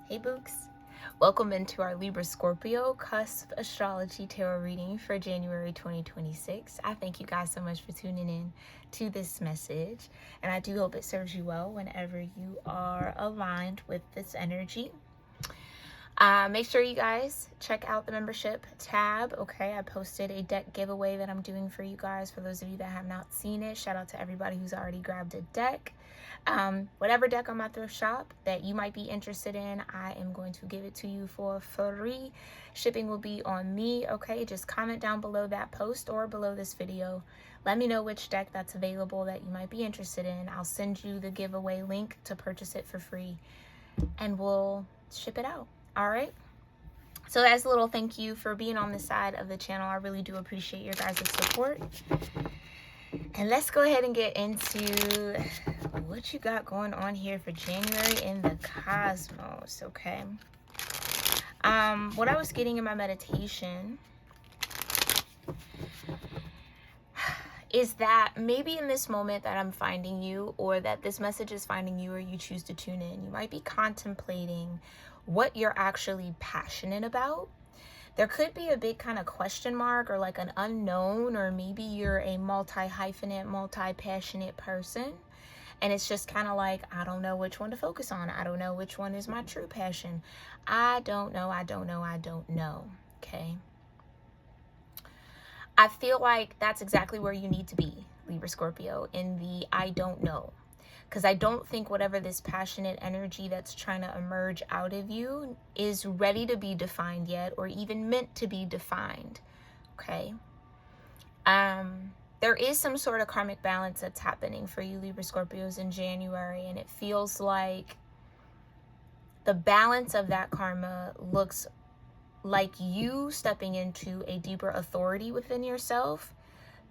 Hey Books! Welcome into our Libra-Scorpio cusp astrology tarot reading for January 2026. I thank you guys so much for tuning in to this message, and I do hope it serves you well whenever you are aligned with this energy. Make sure you guys check out the membership tab. Okay, I posted a deck giveaway that I'm doing for you guys. For those of you that have not seen it, shout out to everybody who's already grabbed a deck. Whatever deck on my thrift shop that you might be interested in, I am going to give it to you for free. Shipping will be on me. Okay, just comment down below that post or below this video. Let me know which deck that's available that you might be interested in. I'll send you the giveaway link to purchase it for free, and we'll ship it out. All right, so as a little thank you for being on this side of the channel, I really do appreciate your guys' support. And let's go ahead and get into what you got going on here for January in the cosmos. Okay, what I was getting in my meditation is that maybe in this moment that I'm finding you, or that this message is finding you, or you choose to tune in, you might be contemplating what you're actually passionate about. There could be a big kind of question mark or like an unknown, or maybe you're a multi-hyphenate, multi-passionate person, and it's just kind of like, I don't know which one to focus on. I don't know which one is my true passion. I don't know. Okay. I feel like that's exactly where you need to be, Libra Scorpio, in the I don't know. Because I don't think whatever this passionate energy that's trying to emerge out of you is ready to be defined yet, or even meant to be defined. Okay. There is some sort of karmic balance that's happening for you Libra Scorpios in January, and it feels like the balance of that karma looks like you stepping into a deeper authority within yourself,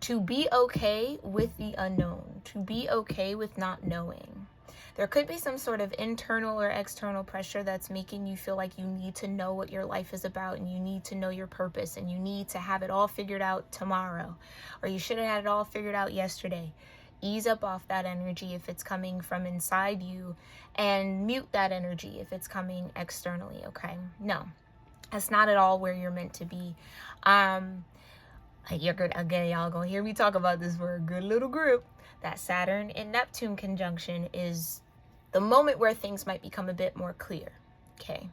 to be okay with the unknown, to be okay with not knowing. There could be some sort of internal or external pressure that's making you feel like you need to know what your life is about, and you need to know your purpose, and you need to have it all figured out tomorrow, or you should have had it all figured out yesterday. Ease up off that energy if it's coming from inside you, and mute that energy if it's coming externally, okay? No, that's not at all where you're meant to be. You're good again, y'all gonna hear me talk about this for a good little group. That Saturn and Neptune conjunction is the moment where things might become a bit more clear. Okay,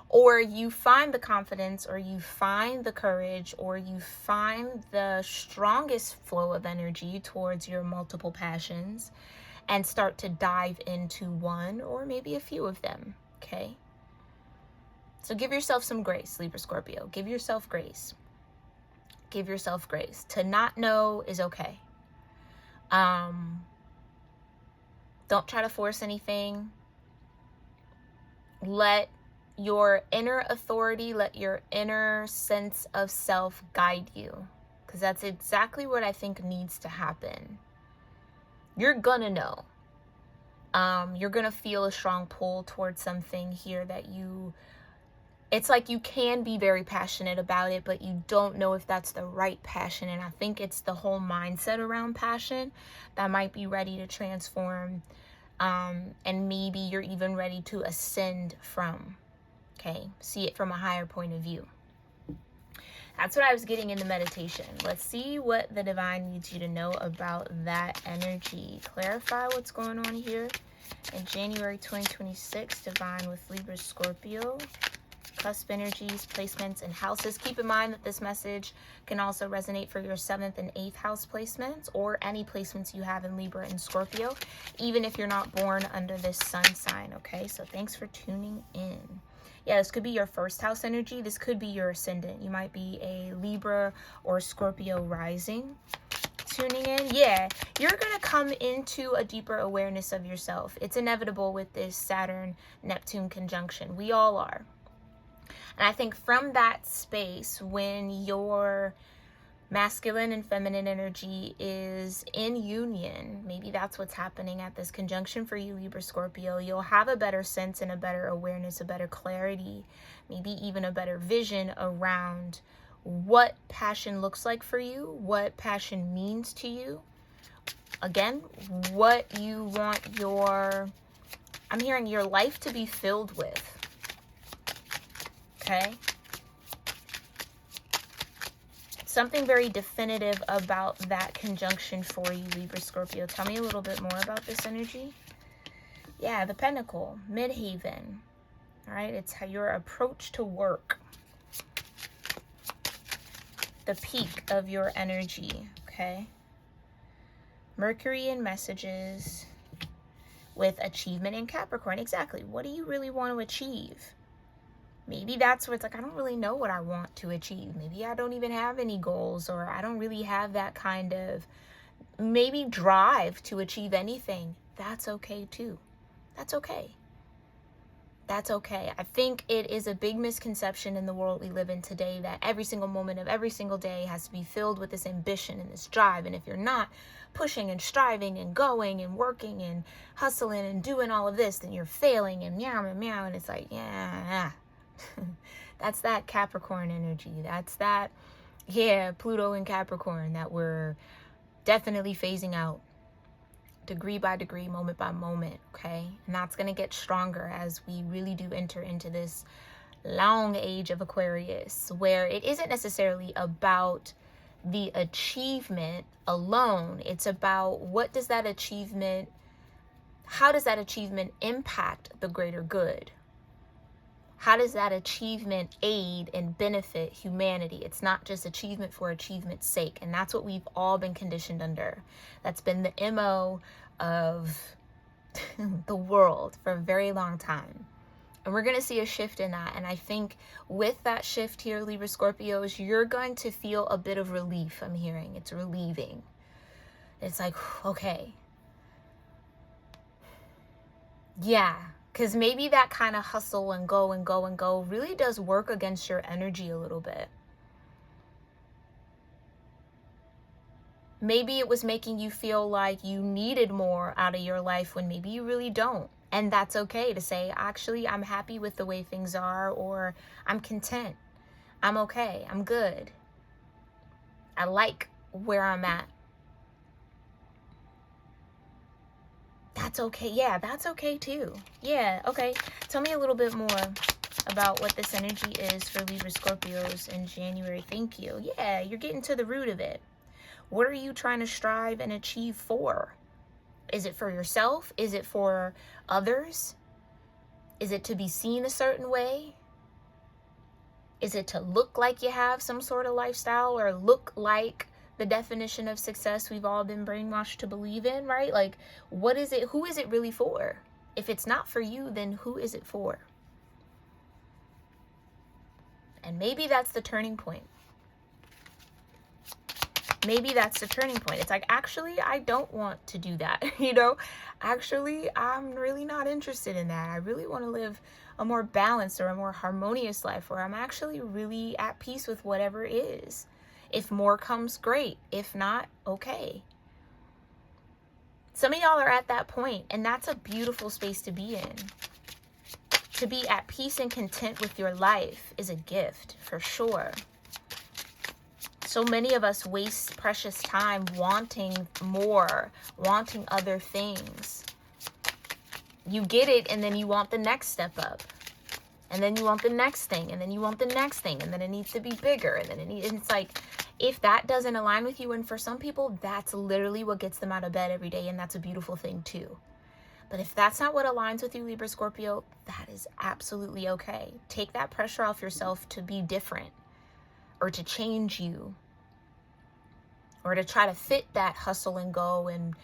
or you find the confidence, or you find the courage, or you find the strongest flow of energy towards your multiple passions, and start to dive into one or maybe a few of them. Okay, so give yourself some grace, Libra Scorpio. Give yourself grace. Give yourself grace. To not know is okay. Don't try to force anything. Let your inner authority, let your inner sense of self guide you, because that's exactly what I think needs to happen. You're gonna know. You're gonna feel a strong pull towards something here that it's like you can be very passionate about it, but you don't know if that's the right passion. And I think it's the whole mindset around passion that might be ready to transform. And maybe you're even ready to ascend from. Okay, see it from a higher point of view. That's what I was getting in the meditation. Let's see what the divine needs you to know about that energy. Clarify what's going on here in January 2026, divine, with Libra Scorpio. Cusp energies, placements, and houses. Keep in mind that this message can also resonate for your 7th and 8th house placements, or any placements you have in Libra and Scorpio, even if you're not born under this sun sign. Okay, so thanks for tuning in. Yeah, this could be your first house energy. This could be your ascendant. You might be a Libra or Scorpio rising tuning in. Yeah, you're gonna come into a deeper awareness of yourself. It's inevitable with this Saturn-Neptune conjunction. We all are. And I think from that space, when your masculine and feminine energy is in union, maybe that's what's happening at this conjunction for you, Libra Scorpio, you'll have a better sense and a better awareness, a better clarity, maybe even a better vision around what passion looks like for you, what passion means to you. Again, what you want I'm hearing your life to be filled with. okay? Something very definitive about that conjunction for you, Libra Scorpio. Tell me a little bit more about this energy. Yeah, the Pentacle, Midhaven. All right, it's how your approach to work. The peak of your energy, okay? Mercury in messages with achievement in Capricorn. Exactly. What do you really want to achieve? Maybe that's where it's like, I don't really know what I want to achieve. Maybe I don't even have any goals, or I don't really have that kind of maybe drive to achieve anything. That's okay too. That's okay. That's okay. I think it is a big misconception in the world we live in today that every single moment of every single day has to be filled with this ambition and this drive. And if you're not pushing and striving and going and working and hustling and doing all of this, then you're failing and meow and meow. And it's like, yeah. That's that Capricorn energy. That's that, yeah, Pluto and Capricorn that we're definitely phasing out. Degree by degree, moment by moment, okay? And that's going to get stronger as we really do enter into this long age of Aquarius, where it isn't necessarily about the achievement alone. It's about what does that achievement, how does that achievement impact the greater good? How does that achievement aid and benefit humanity? It's not just achievement for achievement's sake. And that's what we've all been conditioned under. That's been the MO of the world for a very long time. And we're going to see a shift in that. And I think with that shift here, Libra Scorpios, you're going to feel a bit of relief. I'm hearing it's relieving. It's like, okay. Yeah. Because maybe that kind of hustle and go and go and go really does work against your energy a little bit. Maybe it was making you feel like you needed more out of your life when maybe you really don't. And that's okay to say, actually, I'm happy with the way things are, or I'm content. I'm okay. I'm good. I like where I'm at. That's okay. Yeah, that's okay too. Yeah, okay. Tell me a little bit more about what this energy is for Libra Scorpios in January. Thank you. Yeah, you're getting to the root of it. What are you trying to strive and achieve for? Is it for yourself? Is it for others? Is it to be seen a certain way? Is it to look like you have some sort of lifestyle, or look like the definition of success we've all been brainwashed to believe in, right? Like, what is it? Who is it really for? If it's not for you, then who is it for? And maybe that's the turning point. Maybe that's the turning point. It's like, actually, I don't want to do that. Actually, I'm really not interested in that. I really want to live a more balanced or a more harmonious life where I'm actually really at peace with whatever is. If more comes, great. If not, okay. Some of y'all are at that point, and that's a beautiful space to be in. To be at peace and content with your life is a gift, for sure. So many of us waste precious time wanting more, wanting other things. You get it, and then you want the next step up. And then you want the next thing, and then you want the next thing, and then it needs to be bigger, and then it's like, if that doesn't align with you, and for some people, that's literally what gets them out of bed every day, and that's a beautiful thing too. But if that's not what aligns with you, Libra Scorpio, that is absolutely okay. Take that pressure off yourself to be different, or to change you, or to try to fit that hustle and go and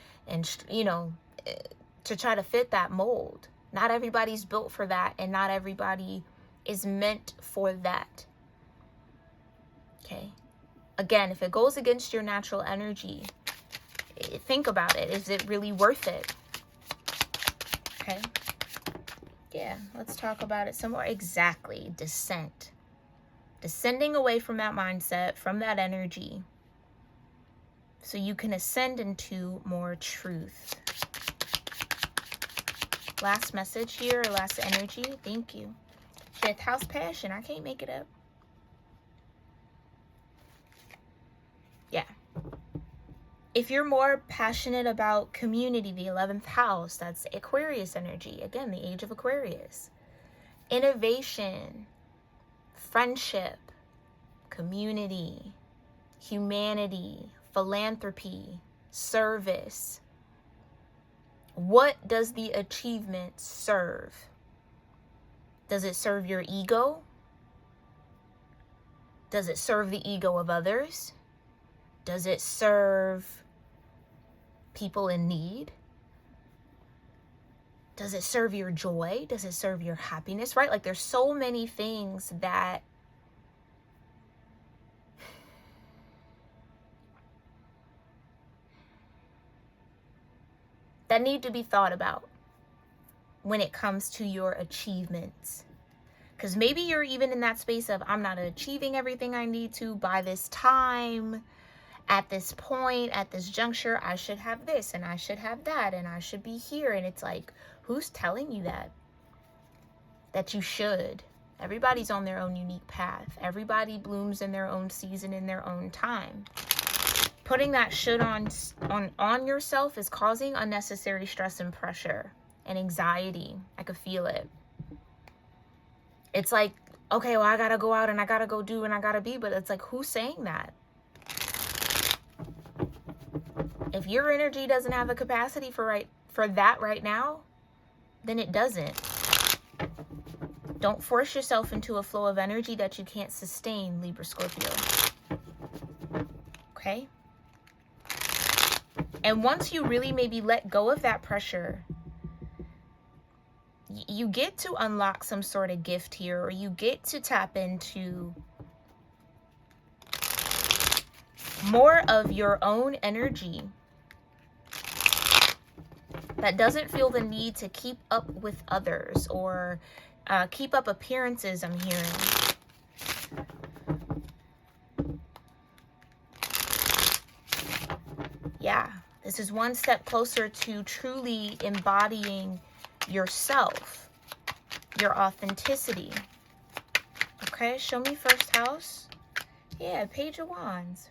to try to fit that mold. Not everybody's built for that, and not everybody is meant for that. Okay. Again, if it goes against your natural energy, think about it. Is it really worth it? Okay. Yeah, let's talk about it some more. Exactly. Descent. Descending away from that mindset, from that energy, so you can ascend into more truth. Last message here, or last energy. Thank you. Fifth house passion. I can't make it up. Yeah. If you're more passionate about community, the 11th house, that's Aquarius energy. Again, the age of Aquarius. Innovation. friendship, community, humanity, philanthropy, service. What does the achievement serve? Does it serve your ego? Does it serve the ego of others? Does it serve people in need? Does it serve your joy? Does it serve your happiness, right? Like there's so many things that need to be thought about when it comes to your achievements. Because maybe you're even in that space of, I'm not achieving everything I need to by this time, at this point, at this juncture. I should have this and I should have that and I should be here. And it's like, who's telling you that you should? Everybody's on their own unique path. Everybody blooms in their own season, in their own time. Putting that should on yourself is causing unnecessary stress and pressure and anxiety. I could feel it. It's like, okay, well, I gotta go out and I gotta go do and I gotta be, but it's like, who's saying that? If your energy doesn't have the capacity for that right now, then it doesn't. Don't force yourself into a flow of energy that you can't sustain, Libra-Scorpio. Okay? And once you really maybe let go of that pressure, you get to unlock some sort of gift here, or you get to tap into more of your energy that doesn't feel the need to keep up with others or keep up appearances, I'm hearing. Yeah, this is one step closer to truly embodying yourself, your authenticity. Okay, show me first house. Yeah, Page of Wands.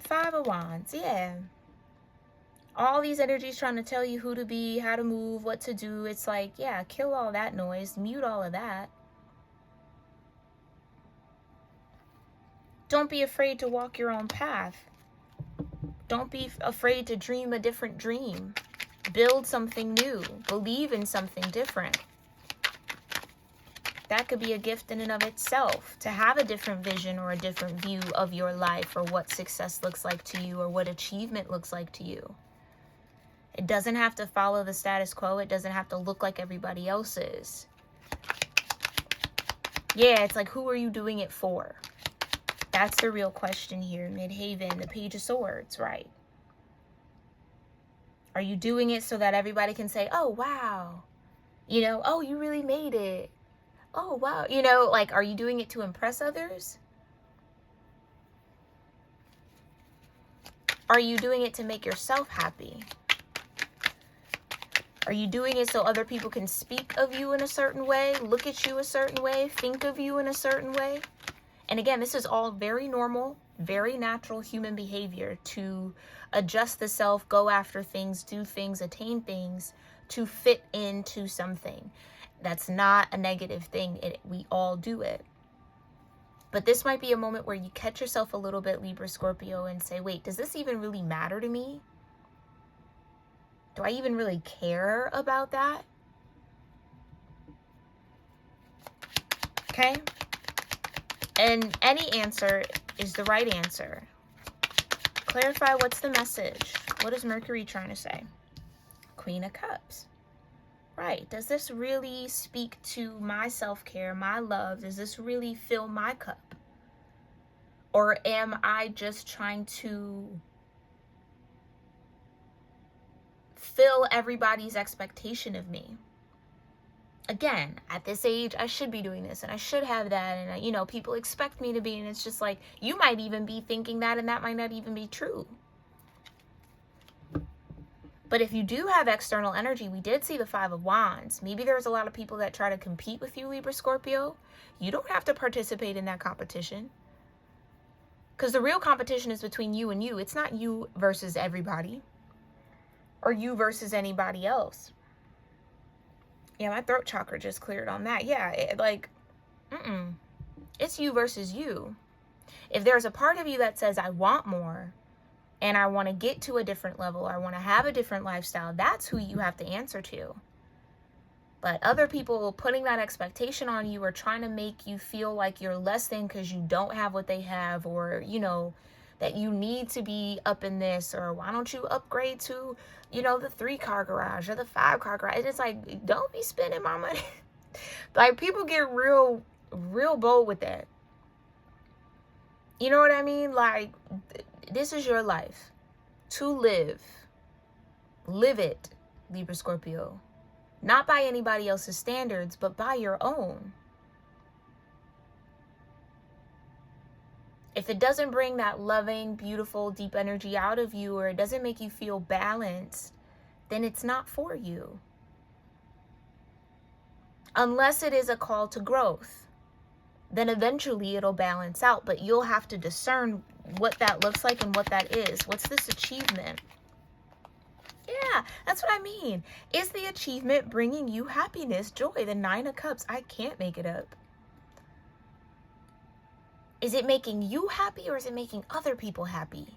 Five of Wands, yeah. All these energies trying to tell you who to be, how to move, what to do. It's like, yeah, kill all that noise, mute all of that. Don't be afraid to walk your own path. Don't be afraid to dream a different dream. Build something new. Believe in something different. That could be a gift in and of itself, to have a different vision or a different view of your life, or what success looks like to you, or what achievement looks like to you. It doesn't have to follow the status quo. It doesn't have to look like everybody else's. Yeah, it's like, who are you doing it for? That's the real question here. Midhaven, the Page of Swords, right? Are you doing it so that everybody can say, oh, wow. You know, oh, you really made it. Oh, wow. You know, like, are you doing it to impress others? Are you doing it to make yourself happy? Are you doing it so other people can speak of you in a certain way, look at you a certain way, think of you in a certain way? And again, this is all very normal, very natural human behavior, to adjust the self, go after things, do things, attain things to fit into something. That's not a negative thing. We all do it. But this might be a moment where you catch yourself a little bit, Libra-Scorpio, and say, wait, does this even really matter to me? Do I even really care about that? Okay? And any answer is the right answer. Clarify, what's the message? What is Mercury trying to say? Queen of Cups. Right. Does this really speak to my self-care, my love? Does this really fill my cup? Or am I just trying to fill everybody's expectation of me? Again, at this age, I should be doing this and I should have that. And, you know, people expect me to be. And it's just like, you might even be thinking that, and that might not even be true. But if you do have external energy, we did see the Five of Wands. Maybe there's a lot of people that try to compete with you, Libra-Scorpio. You don't have to participate in that competition. Because the real competition is between you and you. It's not you versus everybody. Or you versus anybody else. Yeah, my throat chakra just cleared on that. Yeah, it's you versus you. If there's a part of you that says, I want more, and I want to get to a different level, or I want to have a different lifestyle, that's who you have to answer to. But other people putting that expectation on you or trying to make you feel like you're less than because you don't have what they have, or, you know, that you need to be up in this, or why don't you upgrade to, you know, the 3-car garage or the 5-car garage. It's like, don't be spending my money. Like, people get real bold with that. You know what I mean? Like, this is your life to live. Live it, Libra-Scorpio. Not by anybody else's standards, but by your own. If it doesn't bring that loving, beautiful, deep energy out of you, or it doesn't make you feel balanced, then it's not for you. Unless it is a call to growth, then eventually it'll balance out, but you'll have to discern what that looks like and what that is. What's this achievement? Yeah, that's what I mean. Is the achievement bringing you happiness, joy? The 9 of Cups, I can't make it up. Is it making you happy, or is it making other people happy?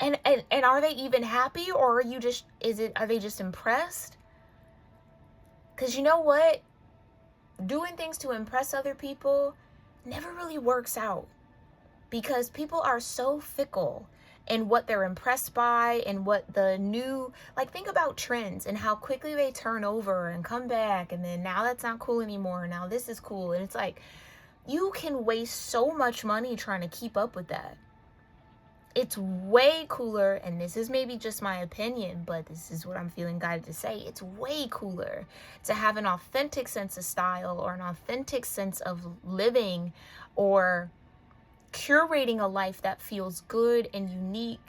And are they even happy, or are they just impressed? Because you know what? Doing things to impress other people never really works out, because people are so fickle in what they're impressed by and what the new, like, think about trends and how quickly they turn over and come back, and then now that's not cool anymore, now this is cool. And it's like, you can waste so much money trying to keep up with that. It's way cooler, and this is maybe just my opinion, but this is what I'm feeling guided to say. It's way cooler to have an authentic sense of style, or an authentic sense of living, or curating a life that feels good and unique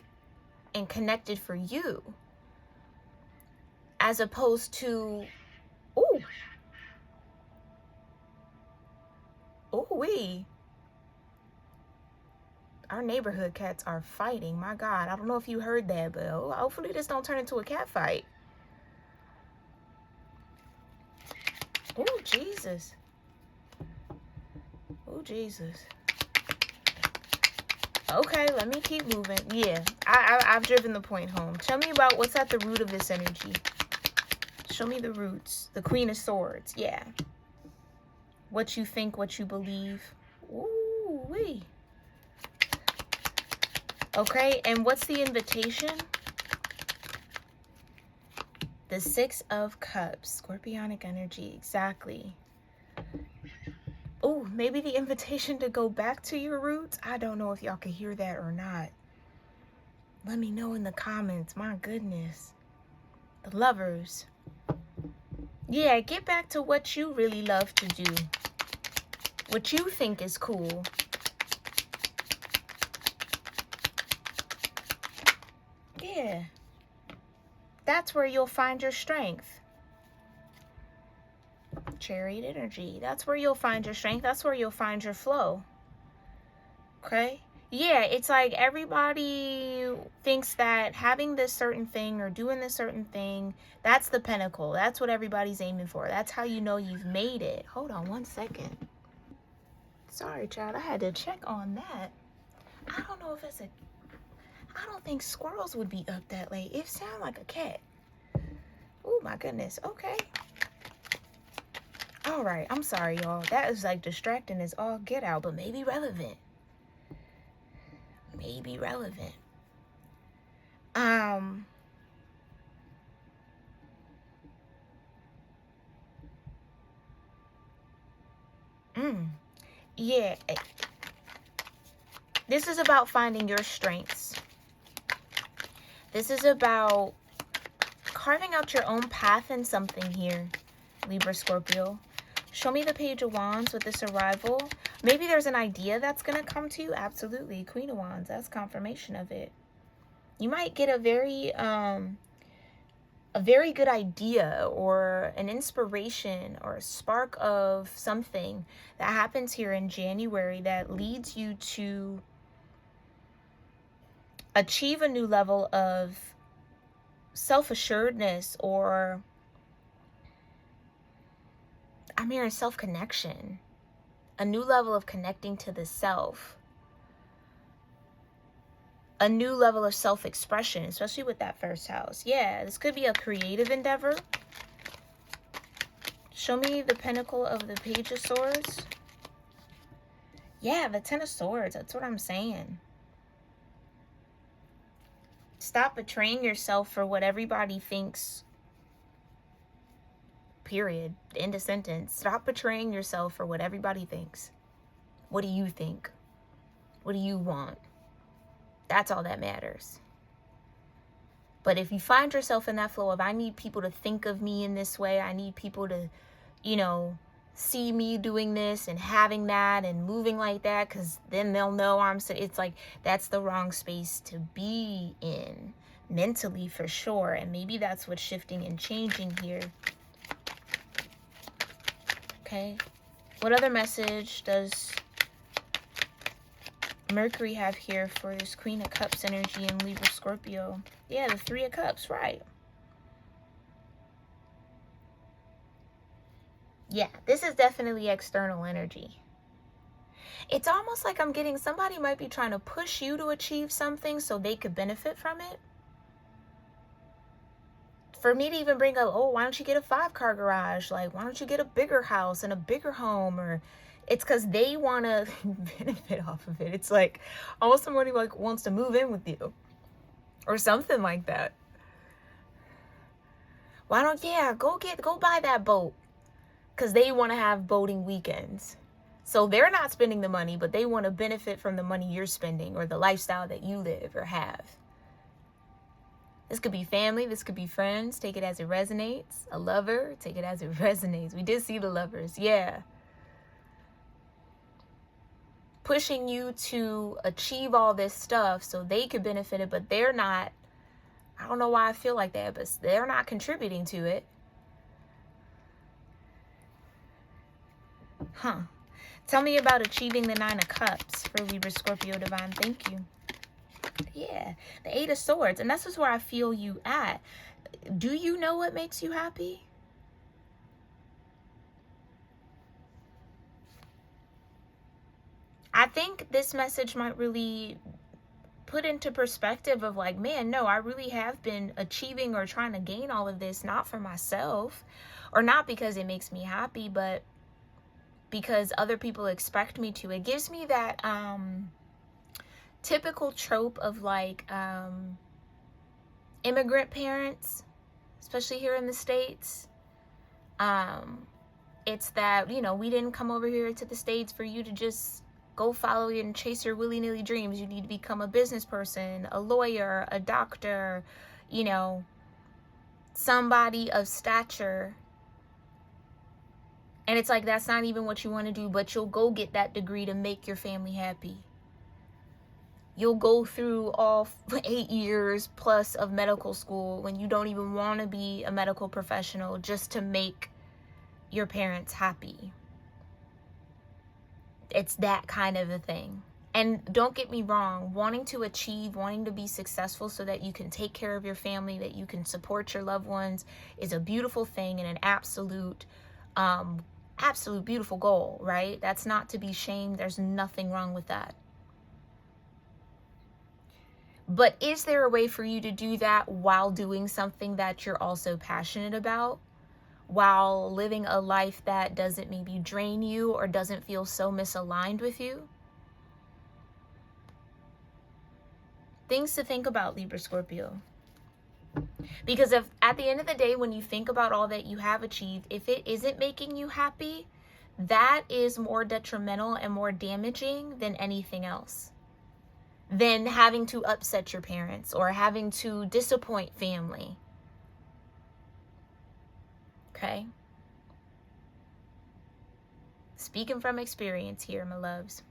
and connected for you, as opposed to, our neighborhood cats are fighting. My God, I don't know if you heard that, but hopefully this don't turn into a cat fight. Oh, Jesus. Oh, Jesus. Okay, let me keep moving. Yeah, I've driven the point home. Tell me about what's at the root of this energy. Show me the roots. The Queen of Swords. Yeah. What you think, what you believe. Ooh-wee. Okay, and what's the invitation? The 6 of Cups. Scorpionic energy. Exactly. Oh, maybe the invitation to go back to your roots. I don't know if y'all can hear that or not. Let me know in the comments. My goodness. The Lovers. Yeah, get back to what you really love to do. What you think is cool. Yeah. That's where you'll find your strength. Chariot energy. That's where you'll find your strength. That's where you'll find your flow. Okay? Yeah, it's like everybody thinks that having this certain thing or doing this certain thing, that's the pinnacle. That's what everybody's aiming for. That's how you know you've made it. Hold on one second. Sorry, child. I had to check on that. I don't know if it's a... I don't think squirrels would be up that late. It sounds like a cat. Oh, my goodness. Okay. All right. I'm sorry, y'all. That is like distracting as all get out, but maybe relevant. Maybe relevant. Yeah. This is about finding your strengths. This is about carving out your own path in something here, Libra Scorpio. Show me the Page of Wands with this arrival. Maybe there's an idea that's going to come to you. Absolutely. Queen of Wands. That's confirmation of it. You might get a very good idea or an inspiration or a spark of something that happens here in January that leads you to achieve a new level of self-assuredness, or I'm hearing self-connection, a new level of connecting to the self, a new level of self-expression, especially with that first house. Yeah, this could be a creative endeavor. Show me the pinnacle of the Page of Swords. Yeah, the Ten of Swords. That's what I'm saying. Stop betraying yourself for what everybody thinks. Period. End of sentence. Stop betraying yourself for what everybody thinks. What do you think? What do you want? That's all that matters. But if you find yourself in that flow of, I need people to think of me in this way, I need people to, you know, see me doing this and having that and moving like that, because then they'll know I'm so, it's like, that's the wrong space to be in mentally, for sure. And maybe that's what's shifting and changing here. Okay, what other message does Mercury have here for this Queen of Cups energy in Libra-Scorpio? Yeah, the Three of Cups, right. Yeah, this is definitely external energy. It's almost like I'm getting somebody might be trying to push you to achieve something so they could benefit from it. For me to even bring up, oh, why don't you get a 5-car garage? Like, why don't you get a bigger house and a bigger home? Or it's because they want to benefit off of it. It's like almost somebody like wants to move in with you or something like that. Why don't, yeah, go buy that boat, because they want to have boating weekends. So they're not spending the money, but they want to benefit from the money you're spending or the lifestyle that you live or have. This could be family. This could be friends. Take it as it resonates. A lover. Take it as it resonates. We did see the lovers. Yeah. Pushing you to achieve all this stuff so they could benefit it, but they're not. I don't know why I feel like that, but they're not contributing to it. Huh. Tell me about achieving the 9 of Cups for Libra Scorpio Divine. Thank you. Yeah, the 8 of Swords. And that's just where I feel you at. Do you know what makes you happy? I think this message might really put into perspective of like, man, no, I really have been achieving or trying to gain all of this, not for myself, or not because it makes me happy, but because other people expect me to. It gives me that typical trope of like immigrant parents, especially here in the States. It's that, you know, we didn't come over here to the States for you to just go follow and chase your willy-nilly dreams. You need to become a business person, a lawyer, a doctor, you know, somebody of stature. And it's like, that's not even what you want to do, but you'll go get that degree to make your family happy. You'll go through all 8 years plus of medical school when you don't even want to be a medical professional, just to make your parents happy. It's that kind of a thing. And don't get me wrong, wanting to achieve, wanting to be successful so that you can take care of your family, that you can support your loved ones, is a beautiful thing and an absolute beautiful goal, right? That's not to be shamed. There's nothing wrong with that. But is there a way for you to do that while doing something that you're also passionate about? While living a life that doesn't maybe drain you or doesn't feel so misaligned with you? Things to think about, Libra Scorpio. Because if at the end of the day, when you think about all that you have achieved, if it isn't making you happy, that is more detrimental and more damaging than anything else. Than having to upset your parents or having to disappoint family. Okay? Speaking from experience here, my loves.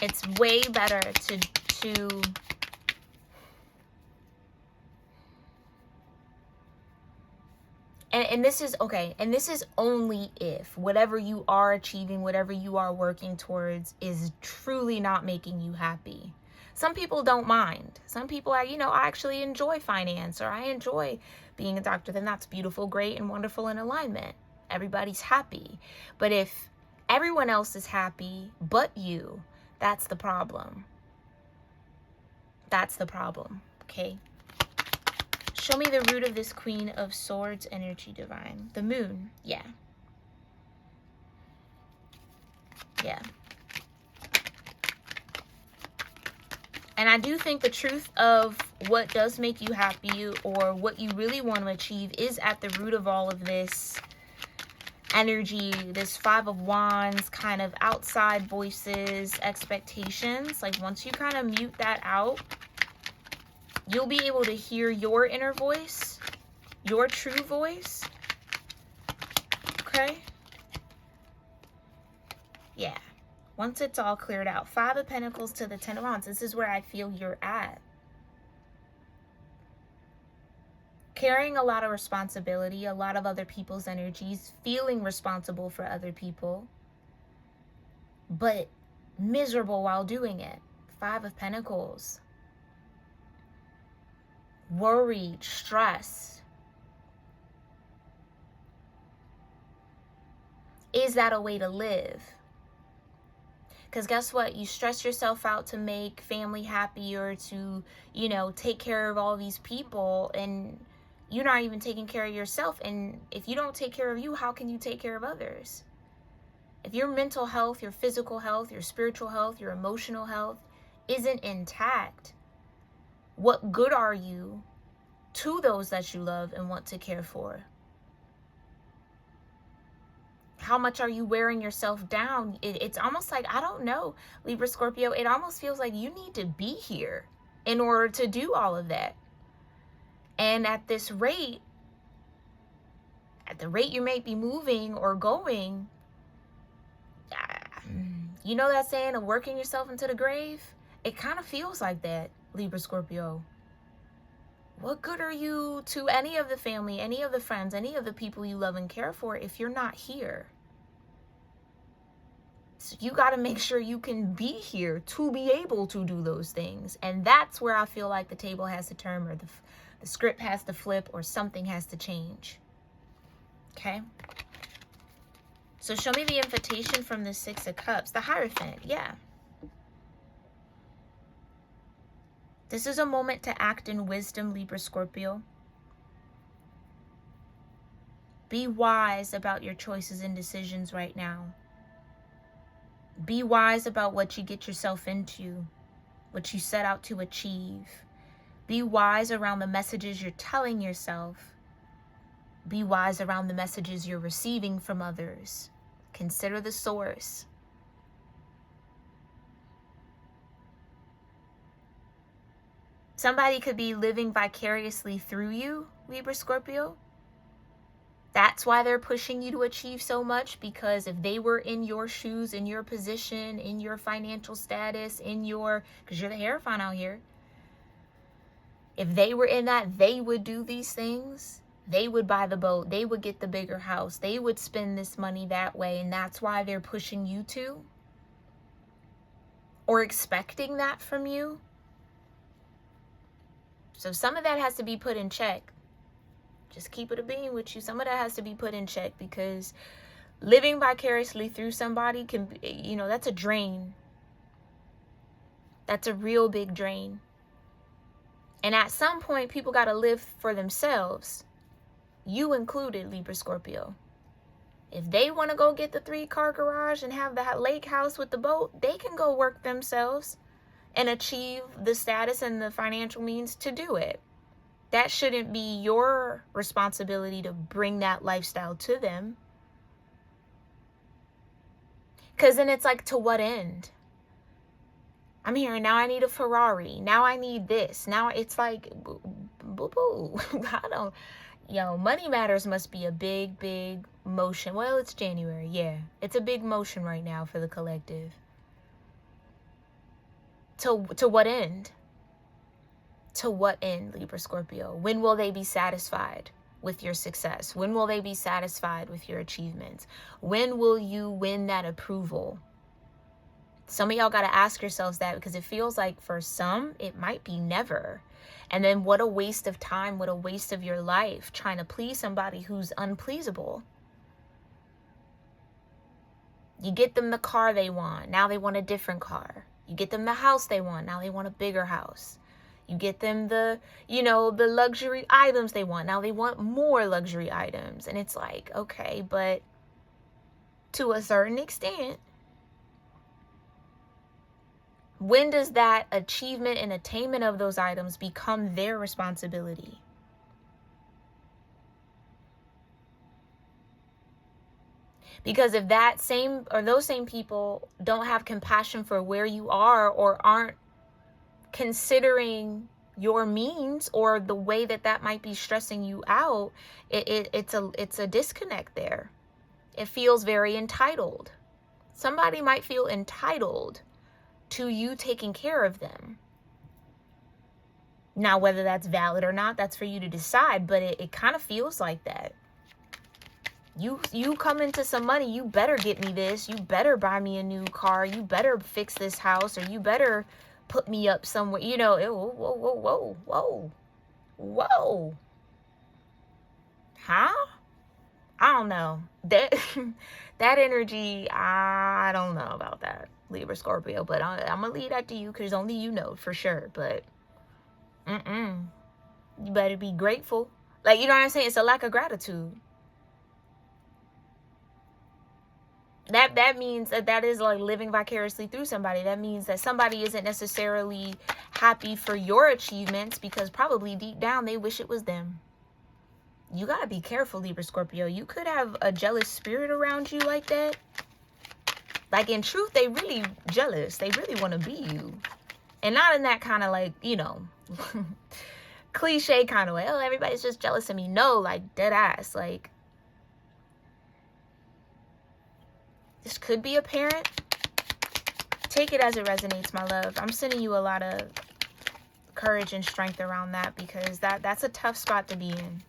It's way better to and this is okay, and this is only if whatever you are achieving, whatever you are working towards is truly not making you happy. Some people don't mind. Some people are, I actually enjoy finance, or I enjoy being a doctor. Then that's beautiful, great, and wonderful in alignment. Everybody's happy. But if everyone else is happy but you, that's the problem. That's the problem, okay? Show me the root of this Queen of Swords energy, divine. The moon, yeah. Yeah. And I do think the truth of what does make you happy, or what you really want to achieve, is at the root of all of this energy, this Five of Wands, kind of outside voices, expectations. Like once you kind of mute that out, you'll be able to hear your inner voice, your true voice. Okay? Yeah. Once it's all cleared out. Five of Pentacles to the Ten of Wands. This is where I feel you're at. Carrying a lot of responsibility, a lot of other people's energies, feeling responsible for other people, but miserable while doing it. Five of Pentacles. Worried, stressed. Is that a way to live? Because guess what? You stress yourself out to make family happy, or to, take care of all these people, and you're not even taking care of yourself. And if you don't take care of you, how can you take care of others? If your mental health, your physical health, your spiritual health, your emotional health isn't intact, what good are you to those that you love and want to care for? How much are you wearing yourself down? It's almost like, I don't know, Libra, Scorpio, it almost feels like you need to be here in order to do all of that. And at this rate, at the rate you may be moving or going, you know that saying of working yourself into the grave? It kind of feels like that, Libra, Scorpio. What good are you to any of the family, any of the friends, any of the people you love and care for if you're not here? So you got to make sure you can be here to be able to do those things. And that's where I feel like the table has to turn, or the script has to flip, or something has to change. Okay? So show me the invitation from the Six of Cups. The Hierophant, yeah. This is a moment to act in wisdom, Libra, Scorpio. Be wise about your choices and decisions right now. Be wise about what you get yourself into, what you set out to achieve. Be wise around the messages you're telling yourself. Be wise around the messages you're receiving from others. Consider the source. Somebody could be living vicariously through you, Libra, Scorpio. That's why they're pushing you to achieve so much, because if they were in your shoes, in your position, in your financial status, because you're the Hierophant out here. If they were in that, they would do these things. They would buy the boat. They would get the bigger house. They would spend this money that way. And that's why they're pushing you to, or expecting that from you. So some of that has to be put in check. Just keep it a being with you. Some of that has to be put in check, because living vicariously through somebody can, that's a drain. That's a real big drain. And at some point, people got to live for themselves. You included, Libra, Scorpio. If they want to go get the 3-car garage and have the lake house with the boat, they can go work themselves and achieve the status and the financial means to do it. That shouldn't be your responsibility to bring that lifestyle to them. Because then it's like, to what end? I'm here, now I need a Ferrari. Now I need this. Now it's like, boo-boo. Money matters must be a big, big motion. Well, it's January, yeah. It's a big motion right now for the collective. To what end? To what end, Libra, Scorpio? When will they be satisfied with your success? When will they be satisfied with your achievements? When will you win that approval? Some of y'all got to ask yourselves that, because it feels like for some, it might be never. And then what a waste of time, what a waste of your life trying to please somebody who's unpleasable. You get them the car they want, now they want a different car. You get them the house they want, now they want a bigger house. You get them the, the luxury items they want, now they want more luxury items. And it's like, okay, but to a certain extent, when does that achievement and attainment of those items become their responsibility? Because if those same people don't have compassion for where you are, or aren't considering your means or the way that might be stressing you out, it's a disconnect there. It feels very entitled. Somebody might feel entitled to you taking care of them. Now, whether that's valid or not, that's for you to decide, but it kind of feels like that. You come into some money, you better get me this, you better buy me a new car, you better fix this house, or you better put me up somewhere, whoa. Huh? I don't know. That energy, I don't know about that, Libra Scorpio, but I'm gonna leave that to you, because only you know for sure. But you better be grateful. Like, you know what I'm saying? It's a lack of gratitude. That means that is like living vicariously through somebody. That means that somebody isn't necessarily happy for your achievements, because probably deep down they wish it was them. You gotta be careful, Libra Scorpio. You could have a jealous spirit around you like that. Like, in truth, they really jealous. They really want to be you. And not in that kind of like, cliche kind of way. Oh, everybody's just jealous of me. No, like dead ass. Like, this could be a parent. Take it as it resonates, my love. I'm sending you a lot of courage and strength around that, because that's a tough spot to be in.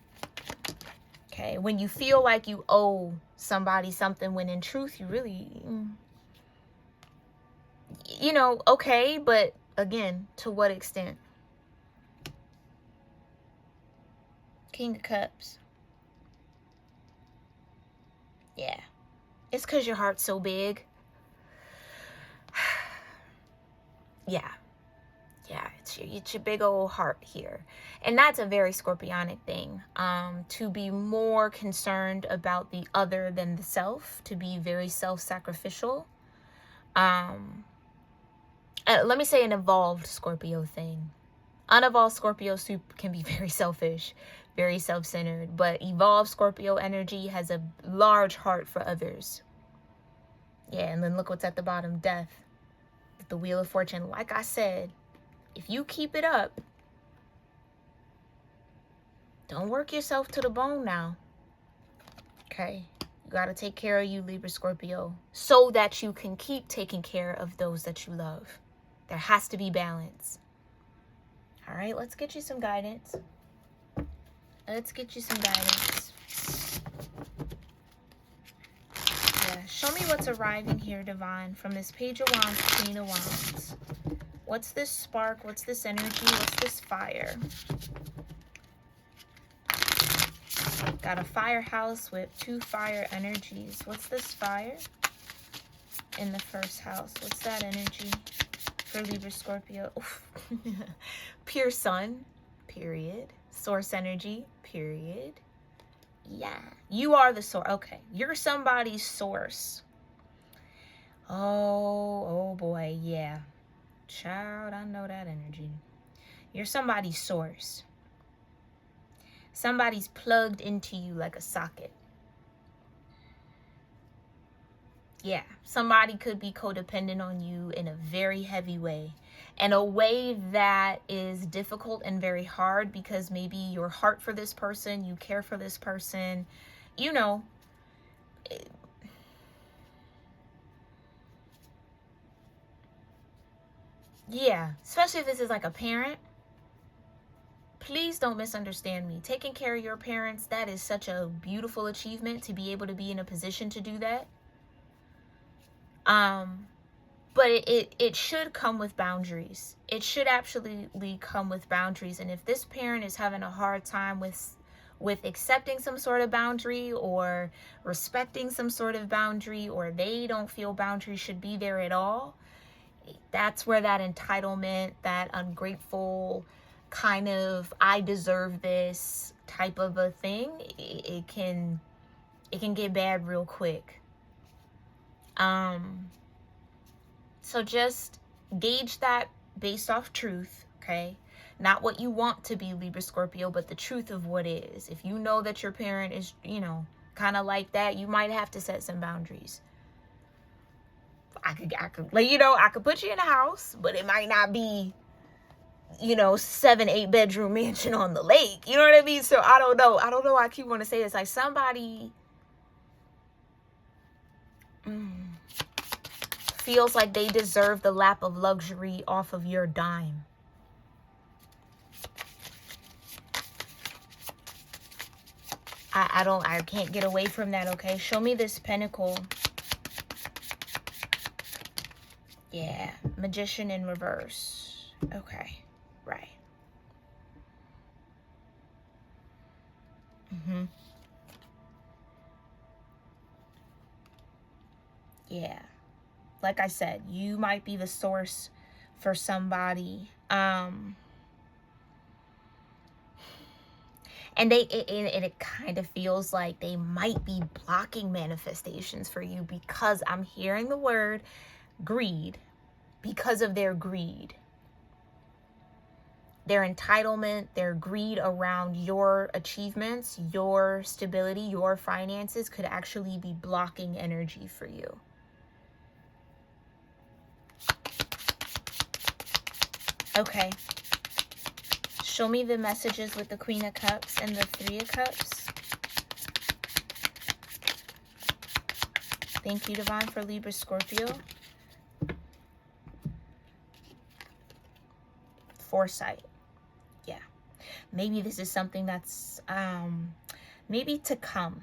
Okay, when you feel like you owe somebody something, when in truth you really, okay, but again, to what extent? King of Cups. Yeah. It's because your heart's so big. Yeah, it's your big old heart here. And that's a very Scorpionic thing, to be more concerned about the other than the self, to be very self-sacrificial. Let me say an evolved Scorpio thing. Unevolved Scorpio soup can be very selfish, very self-centered, but evolved Scorpio energy has a large heart for others. Yeah, and then look what's at the bottom, death. The Wheel of Fortune. Like I said, if you keep it up, don't work yourself to the bone now. Okay? You got to take care of you, Libra Scorpio, so that you can keep taking care of those that you love. There has to be balance. All right, let's get you some guidance. Show me what's arriving here, Divine, from this Page of Wands, Queen of Wands. What's this spark? What's this energy? What's this fire? Got a fire house with 2 fire energies. What's this fire in the first house? What's that energy for Libra Scorpio? Pure sun, period. Source energy, period. Yeah, you are the source. Okay, you're somebody's source. Oh boy, yeah. Child, I know that energy. You're somebody's source. Somebody's plugged into you like a socket. Yeah, somebody could be codependent on you in a very heavy way. And a way that is difficult and very hard, because maybe your heart for this person, you care for this person, yeah, especially if this is like a parent. Please don't misunderstand me. Taking care of your parents, that is such a beautiful achievement, to be able to be in a position to do that. But it should come with boundaries. It should absolutely come with boundaries. And if this parent is having a hard time with accepting some sort of boundary or respecting some sort of boundary, or they don't feel boundaries should be there at all, that's where that entitlement, that ungrateful kind of I deserve this type of a thing, it can get bad real quick. So just gauge that based off truth, okay? Not what you want to be, Libra Scorpio, but the truth of what is. If you know that your parent is, you know, kind of like that, you might have to set some boundaries. I could like, you know, I could put you in a house, but it might not be, you know, 7-8 bedroom mansion on the lake. You know what I mean? So I don't know. I keep wanting to say this. Like somebody feels like they deserve the lap of luxury off of your dime. I can't get away from that, okay? Show me this pentacle. Yeah, Magician in reverse. Okay, right. Yeah. Like I said, you might be the source for somebody. And it kind of feels like they might be blocking manifestations for you because I'm hearing the word greed, because of their greed. Their entitlement, their greed around your achievements, your stability, your finances could actually be blocking energy for you. Okay. Show me the messages with the Queen of Cups and the Three of Cups. Thank you, Divine, for Libra Scorpio. Foresight. Yeah. Maybe this is something that's maybe to come.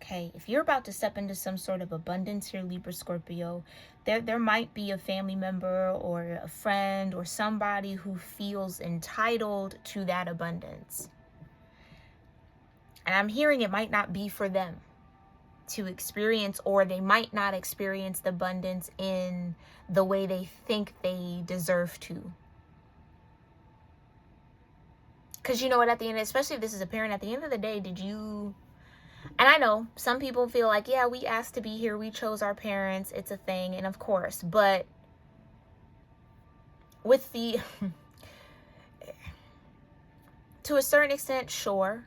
Okay, if you're about to step into some sort of abundance here, Libra Scorpio, there might be a family member or a friend or somebody who feels entitled to that abundance. And I'm hearing it might not be for them to experience, or they might not experience the abundance in the way they think they deserve to. Because you know what, at the end, especially if this is a parent, at the end of the day, did you... And I know some people feel like, yeah, we asked to be here. We chose our parents. It's a thing. And of course, but with the, to a certain extent, sure,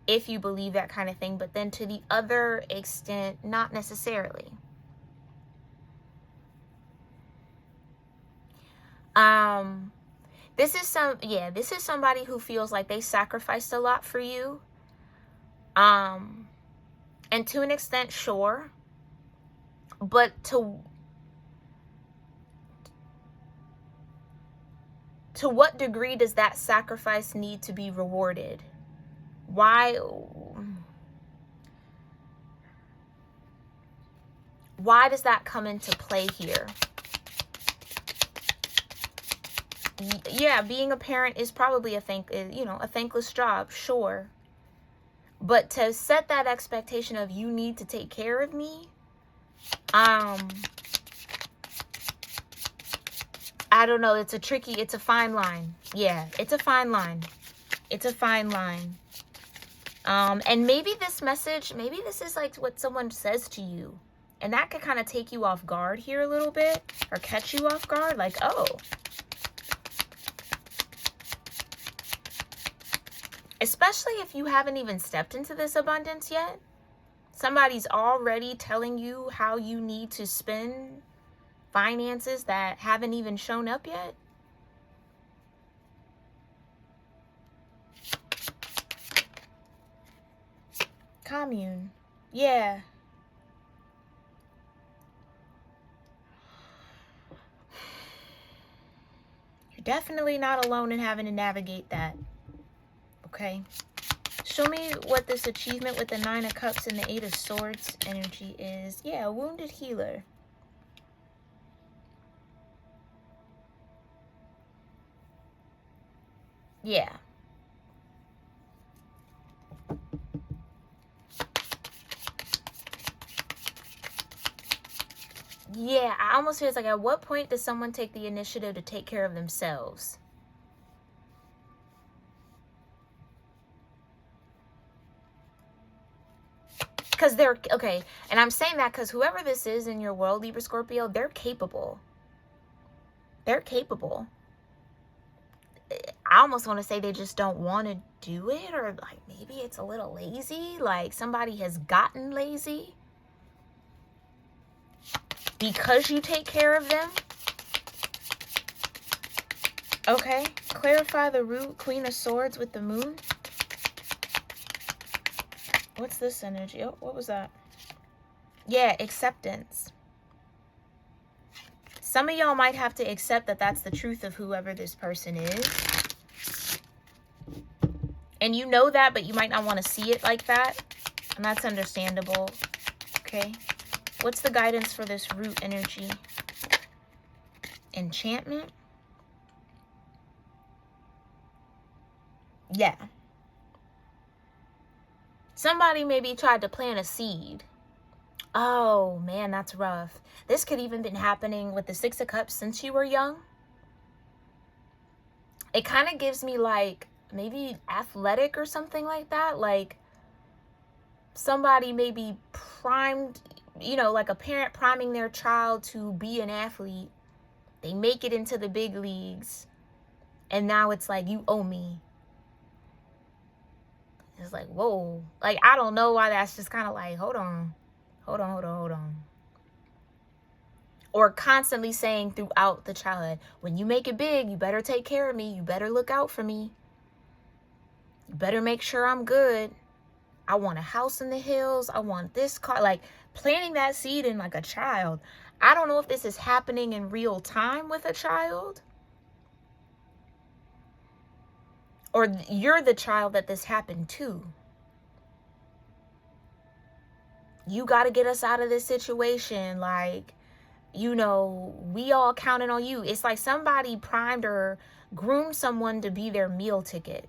if you believe that kind of thing. But then to the other extent, not necessarily. This is somebody who feels like they sacrificed a lot for you. And to an extent, sure, but to what degree does that sacrifice need to be rewarded? Why does that come into play here? Yeah, being a parent is probably a thankless job, sure. But to set that expectation of you need to take care of me, I don't know. It's a fine line. Yeah, it's a fine line. It's a fine line. And maybe this is like what someone says to you. And that could kind of take you off guard here a little bit, or catch you off guard. Like, oh. Especially if you haven't even stepped into this abundance yet. Somebody's already telling you how you need to spend finances that haven't even shown up yet. Commune. Yeah. You're definitely not alone in having to navigate that. Okay. Show me what this achievement with the Nine of Cups and the Eight of Swords energy is. Yeah, a wounded healer. Yeah. Yeah, I almost feel it's like, at what point does someone take the initiative to take care of themselves? Because they're, okay, and I'm saying that because whoever this is in your world, Libra Scorpio, they're capable. They're capable. I almost want to say they just don't want to do it, or like maybe it's a little lazy. Like somebody has gotten lazy because you take care of them. Okay, clarify the root, Queen of Swords with the moon. What's this energy? Oh, what was that? Yeah, acceptance. Some of y'all might have to accept that that's the truth of whoever this person is. And you know that, but you might not want to see it like that. And that's understandable. Okay. What's the guidance for this root energy? Enchantment? Yeah. Somebody maybe tried to plant a seed. Oh, man, that's rough. This could even been happening with the Six of Cups since you were young. It kind of gives me like maybe athletic or something like that. Like somebody maybe primed, you know, like a parent priming their child to be an athlete. They make it into the big leagues. And now it's like, you owe me. It's like, whoa. Like, I don't know why that's just kind of like, hold on. Or constantly saying throughout the childhood, when you make it big, you better take care of me. You better look out for me. You better make sure I'm good. I want a house in the hills. I want this car. Like, planting that seed in like a child. I don't know if this is happening in real time with a child, or you're the child that this happened to. You got to get us out of this situation. Like, you know, we all counted on you. It's like somebody primed or groomed someone to be their meal ticket.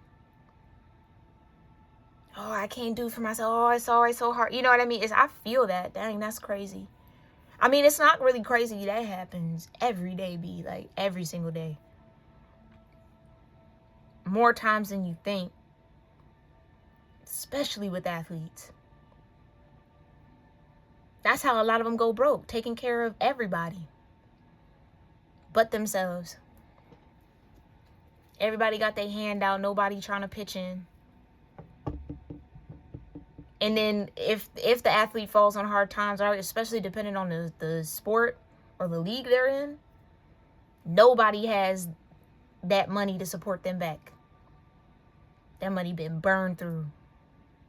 Oh, I can't do for myself. Oh, it's always so hard. You know what I mean? I feel that. Dang, that's crazy. I mean, it's not really crazy. That happens every day, B. Like, every single day. More times than you think. Especially with athletes. That's how a lot of them go broke. Taking care of everybody. But themselves. Everybody got their hand out. Nobody trying to pitch in. And then if the athlete falls on hard times, especially depending on the sport or the league they're in, nobody has that money to support them back. That money been burned through.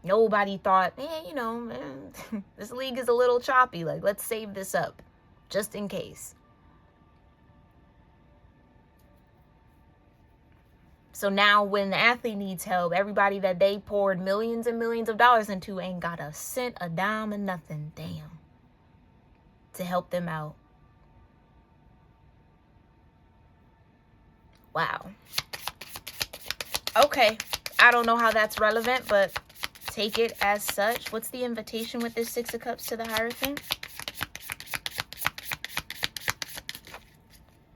Nobody thought, you know, man, this league is a little choppy. Like, let's save this up just in case. So now when the athlete needs help, everybody that they poured millions and millions of dollars into ain't got a cent, a dime, and nothing. Damn. To help them out. Wow. Okay. I don't know how that's relevant, but take it as such. What's the invitation with this Six of Cups to the Hierophant?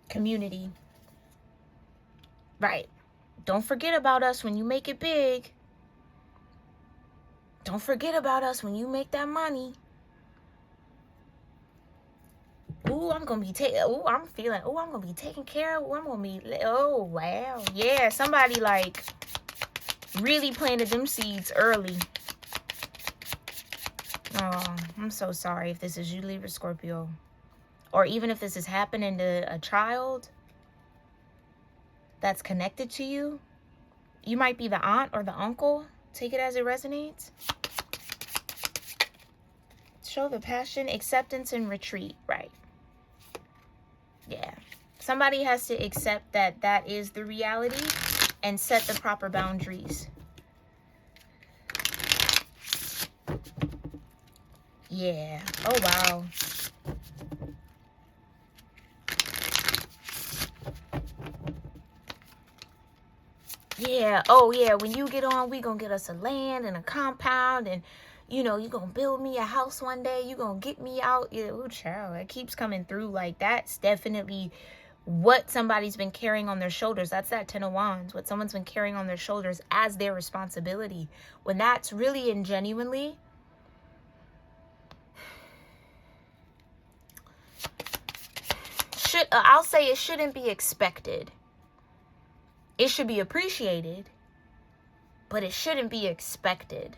Community. Right. Don't forget about us when you make it big. Don't forget about us when you make that money. Ooh, I'm going to be taking, ooh, I'm feeling, ooh, I'm going to be taken care of. Ooh, I'm going to be, oh, wow. Yeah, somebody like really planted them seeds early. Oh, I'm so sorry if this is you, Libra Scorpio. Or even if this is happening to a child that's connected to you. You might be the aunt or the uncle. Take it as it resonates. Show the passion, acceptance, and retreat. Right. Yeah. Somebody has to accept that that is the reality and set the proper boundaries. Yeah. Oh, wow. Yeah, oh yeah, when you get on, we gonna get us a land and a compound, and you know, you gonna build me a house one day, you gonna get me out. Yeah, oh child, it keeps coming through. Like, that's definitely what somebody's been carrying on their shoulders. That's that 10 of Wands, what someone's been carrying on their shoulders as their responsibility, when that's really and genuinely I'll say it shouldn't be expected. It should be appreciated, but it shouldn't be expected.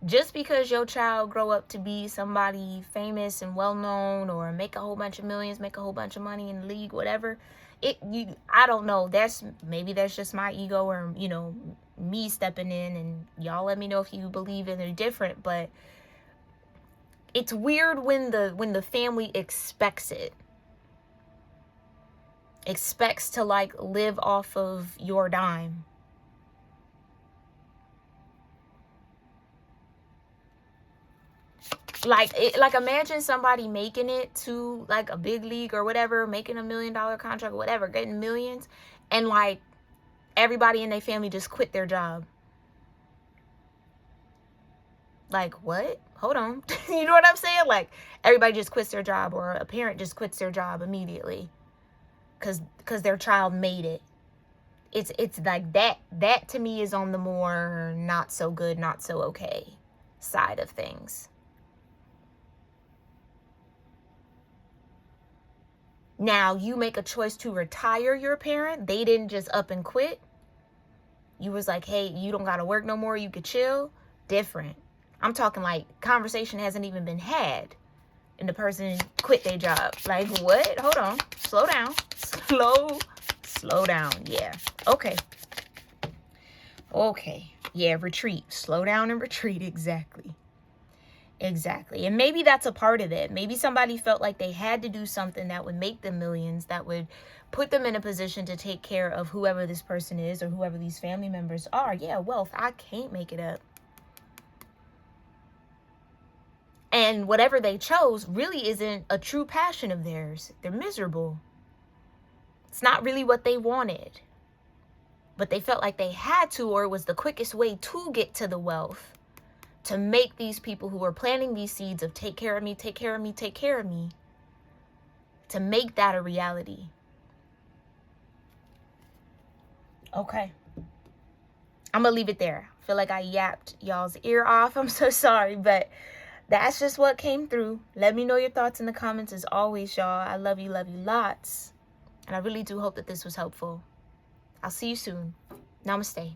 Just because your child grow up to be somebody famous and well-known, or make a whole bunch of millions, make a whole bunch of money in the league, whatever, I don't know, maybe that's just my ego, or, you know, me stepping in, and y'all let me know if you believe it or different. But it's weird when the family expects to like live off of your dime. Like imagine somebody making it to like a big league or whatever, making $1 million contract or whatever, getting millions, and like everybody in their family just quit their job. Like, what? Hold on. You know what I'm saying? Like, everybody just quits their job, or a parent just quits their job immediately because their child made it. It's like that to me is on the more not so good, not so okay side of things. Now, you make a choice to retire your parent. They didn't just up and quit. You was like, hey, you don't got to work no more, you could chill. Different. I'm talking like conversation hasn't even been had, and the person quit their job. Like, what? Hold on. Slow down. Slow down. Yeah. Okay. Yeah, retreat. Slow down and retreat. Exactly. And maybe that's a part of it. Maybe somebody felt like they had to do something that would make them millions, that would put them in a position to take care of whoever this person is, or whoever these family members are. Yeah, wealth. I can't make it up. And whatever they chose really isn't a true passion of theirs. They're miserable. It's not really what they wanted. But they felt like they had to, or it was the quickest way to get to the wealth, to make these people who are planting these seeds of take care of me, take care of me, take care of me, to make that a reality. Okay. I'm going to leave it there. I feel like I yapped y'all's ear off. I'm so sorry, but that's just what came through. Let me know your thoughts in the comments as always, y'all. I love you lots. And I really do hope that this was helpful. I'll see you soon. Namaste.